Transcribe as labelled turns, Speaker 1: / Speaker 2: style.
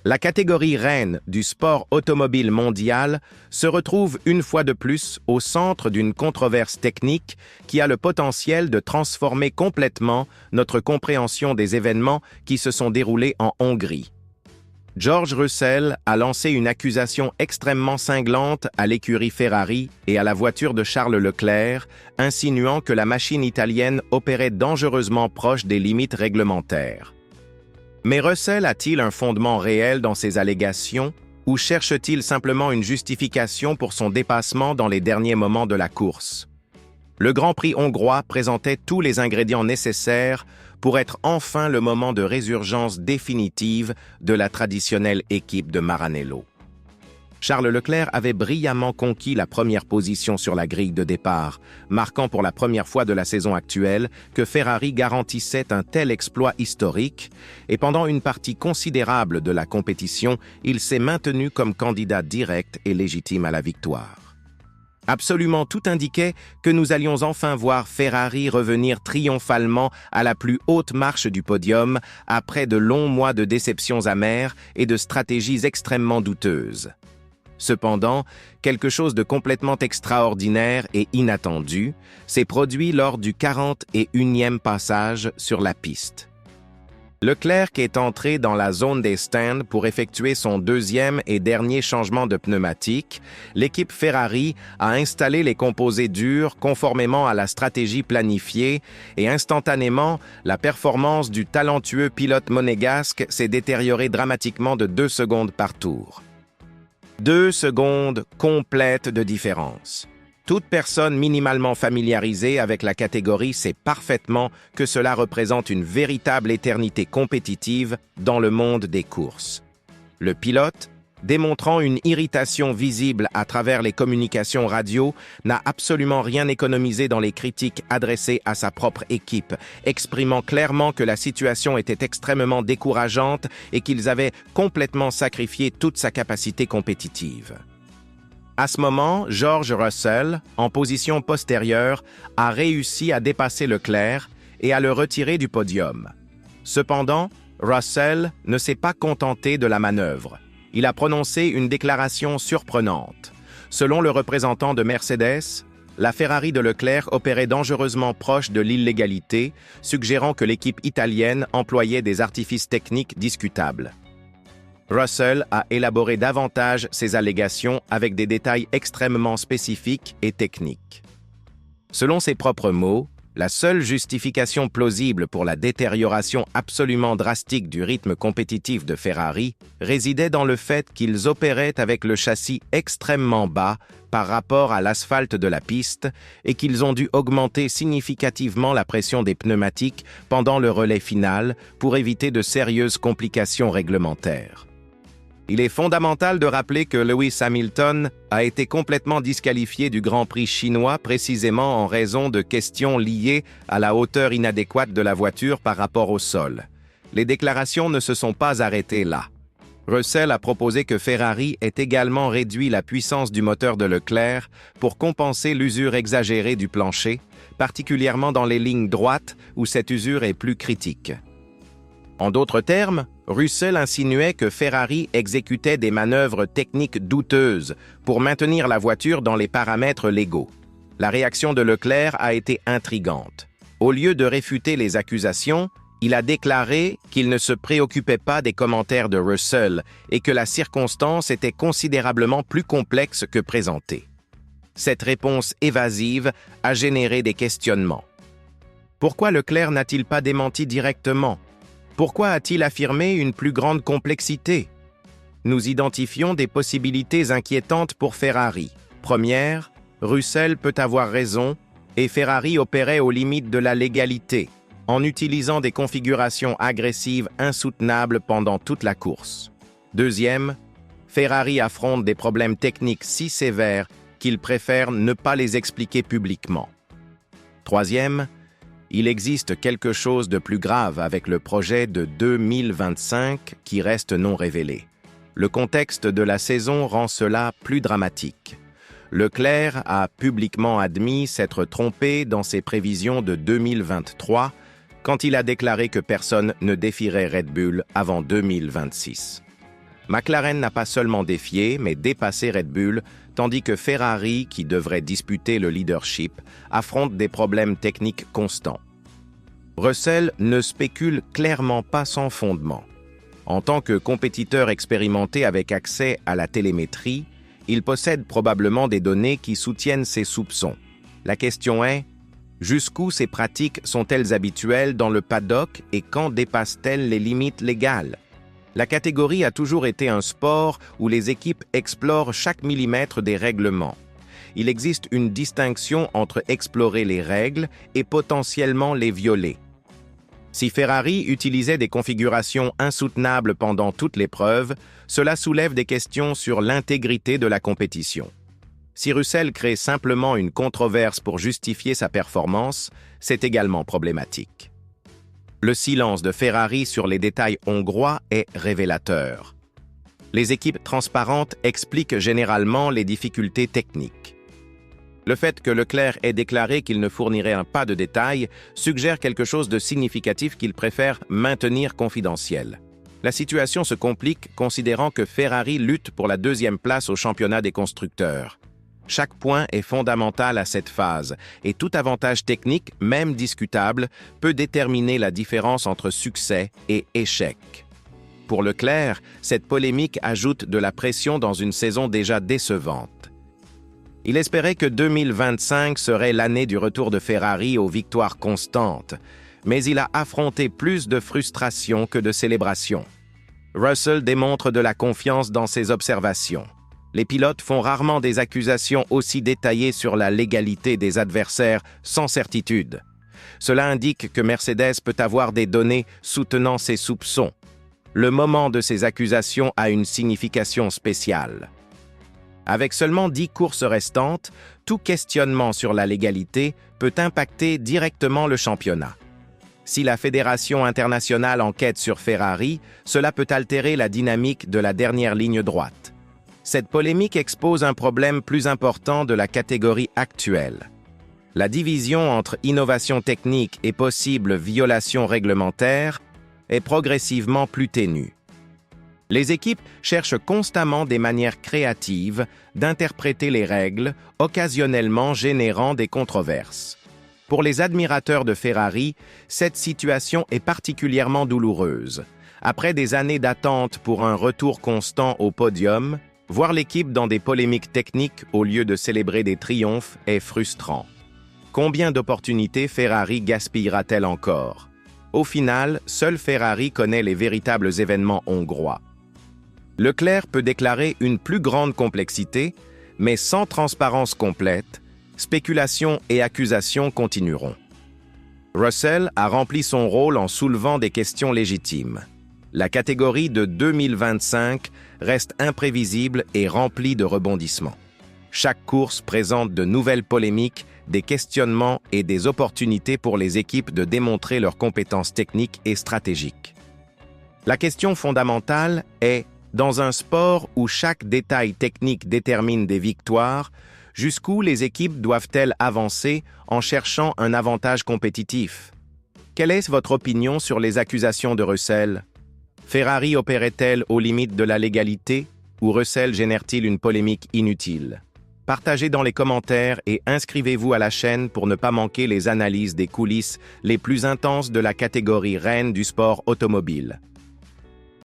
Speaker 1: La catégorie reine du sport automobile mondial se retrouve une fois de plus au centre d'une controverse technique qui a le potentiel de transformer complètement notre compréhension des événements qui se sont déroulés en Hongrie. George Russell a lancé une accusation extrêmement cinglante à l'écurie Ferrari et à la voiture de Charles Leclerc, insinuant que la machine italienne opérait dangereusement proche des limites réglementaires. Mais Russell a-t-il un fondement réel dans ses allégations ou cherche-t-il simplement une justification pour son dépassement dans les derniers moments de la course? Le Grand Prix hongrois présentait tous les ingrédients nécessaires pour être enfin le moment de résurgence définitive de la traditionnelle équipe de Maranello. Charles Leclerc avait brillamment conquis la première position sur la grille de départ, marquant pour la première fois de la saison actuelle que Ferrari garantissait un tel exploit historique, et pendant une partie considérable de la compétition, il s'est maintenu comme candidat direct et légitime à la victoire. Absolument tout indiquait que nous allions enfin voir Ferrari revenir triomphalement à la plus haute marche du podium après de longs mois de déceptions amères et de stratégies extrêmement douteuses. Cependant, quelque chose de complètement extraordinaire et inattendu s'est produit lors du 41e passage sur la piste. Leclerc est entré dans la zone des stands pour effectuer son deuxième et dernier changement de pneumatique. L'équipe Ferrari a installé les composés durs conformément à la stratégie planifiée et instantanément, la performance du talentueux pilote monégasque s'est détériorée dramatiquement de 2 secondes par tour. 2 secondes complètes de différence. Toute personne minimalement familiarisée avec la catégorie sait parfaitement que cela représente une véritable éternité compétitive dans le monde des courses. Le pilote, démontrant une irritation visible à travers les communications radio, n'a absolument rien économisé dans les critiques adressées à sa propre équipe, exprimant clairement que la situation était extrêmement décourageante et qu'ils avaient complètement sacrifié toute sa capacité compétitive. À ce moment, George Russell, en position postérieure, a réussi à dépasser Leclerc et à le retirer du podium. Cependant, Russell ne s'est pas contenté de la manœuvre. Il a prononcé une déclaration surprenante. Selon le représentant de Mercedes, la Ferrari de Leclerc opérait dangereusement proche de l'illégalité, suggérant que l'équipe italienne employait des artifices techniques discutables. Russell a élaboré davantage ses allégations avec des détails extrêmement spécifiques et techniques. Selon ses propres mots, la seule justification plausible pour la détérioration absolument drastique du rythme compétitif de Ferrari résidait dans le fait qu'ils opéraient avec le châssis extrêmement bas par rapport à l'asphalte de la piste et qu'ils ont dû augmenter significativement la pression des pneumatiques pendant le relais final pour éviter de sérieuses complications réglementaires. Il est fondamental de rappeler que Lewis Hamilton a été complètement disqualifié du Grand Prix chinois précisément en raison de questions liées à la hauteur inadéquate de la voiture par rapport au sol. Les déclarations ne se sont pas arrêtées là. Russell a proposé que Ferrari ait également réduit la puissance du moteur de Leclerc pour compenser l'usure exagérée du plancher, particulièrement dans les lignes droites où cette usure est plus critique. En d'autres termes, Russell insinuait que Ferrari exécutait des manœuvres techniques douteuses pour maintenir la voiture dans les paramètres légaux. La réaction de Leclerc a été intrigante. Au lieu de réfuter les accusations, il a déclaré qu'il ne se préoccupait pas des commentaires de Russell et que la circonstance était considérablement plus complexe que présentée. Cette réponse évasive a généré des questionnements. Pourquoi Leclerc n'a-t-il pas démenti directement ? Pourquoi a-t-il affirmé une plus grande complexité? Nous identifions des possibilités inquiétantes pour Ferrari. Première, Russell peut avoir raison et Ferrari opérait aux limites de la légalité, en utilisant des configurations agressives insoutenables pendant toute la course. Deuxième, Ferrari affronte des problèmes techniques si sévères qu'il préfère ne pas les expliquer publiquement. Troisième, il existe quelque chose de plus grave avec le projet de 2025 qui reste non révélé. Le contexte de la saison rend cela plus dramatique. Leclerc a publiquement admis s'être trompé dans ses prévisions de 2023 quand il a déclaré que personne ne défierait Red Bull avant 2026. McLaren n'a pas seulement défié, mais dépassé Red Bull, tandis que Ferrari, qui devrait disputer le leadership, affronte des problèmes techniques constants. Russell ne spécule clairement pas sans fondement. En tant que compétiteur expérimenté avec accès à la télémétrie, il possède probablement des données qui soutiennent ses soupçons. La question est, jusqu'où ces pratiques sont-elles habituelles dans le paddock et quand dépassent-elles les limites légales? La catégorie a toujours été un sport où les équipes explorent chaque millimètre des règlements. Il existe une distinction entre explorer les règles et potentiellement les violer. Si Ferrari utilisait des configurations insoutenables pendant toute l'épreuve, cela soulève des questions sur l'intégrité de la compétition. Si Russell crée simplement une controverse pour justifier sa performance, c'est également problématique. Le silence de Ferrari sur les détails hongrois est révélateur. Les équipes transparentes expliquent généralement les difficultés techniques. Le fait que Leclerc ait déclaré qu'il ne fournirait pas de détails suggère quelque chose de significatif qu'il préfère maintenir confidentiel. La situation se complique considérant que Ferrari lutte pour la deuxième place au championnat des constructeurs. Chaque point est fondamental à cette phase, et tout avantage technique, même discutable, peut déterminer la différence entre succès et échec. Pour Leclerc, cette polémique ajoute de la pression dans une saison déjà décevante. Il espérait que 2025 serait l'année du retour de Ferrari aux victoires constantes, mais il a affronté plus de frustration que de célébration. Russell démontre de la confiance dans ses observations. Les pilotes font rarement des accusations aussi détaillées sur la légalité des adversaires sans certitude. Cela indique que Mercedes peut avoir des données soutenant ses soupçons. Le moment de ces accusations a une signification spéciale. Avec seulement 10 courses restantes, tout questionnement sur la légalité peut impacter directement le championnat. Si la Fédération internationale enquête sur Ferrari, cela peut altérer la dynamique de la dernière ligne droite. Cette polémique expose un problème plus important de la catégorie actuelle. La division entre innovation technique et possible violation réglementaire est progressivement plus ténue. Les équipes cherchent constamment des manières créatives d'interpréter les règles, occasionnellement générant des controverses. Pour les admirateurs de Ferrari, cette situation est particulièrement douloureuse. Après des années d'attente pour un retour constant au podium, voir l'équipe dans des polémiques techniques au lieu de célébrer des triomphes est frustrant. Combien d'opportunités Ferrari gaspillera-t-elle encore? Au final, seul Ferrari connaît les véritables événements hongrois. Leclerc peut déclarer une plus grande complexité, mais sans transparence complète, spéculations et accusations continueront. Russell a rempli son rôle en soulevant des questions légitimes. La catégorie de 2025 reste imprévisible et remplie de rebondissements. Chaque course présente de nouvelles polémiques, des questionnements et des opportunités pour les équipes de démontrer leurs compétences techniques et stratégiques. La question fondamentale est, dans un sport où chaque détail technique détermine des victoires, jusqu'où les équipes doivent-elles avancer en cherchant un avantage compétitif? Quelle est votre opinion sur les accusations de Russell? Ferrari opérait-elle aux limites de la légalité ou Russell génère-t-il une polémique inutile? Partagez dans les commentaires et inscrivez-vous à la chaîne pour ne pas manquer les analyses des coulisses les plus intenses de la catégorie reine du sport automobile.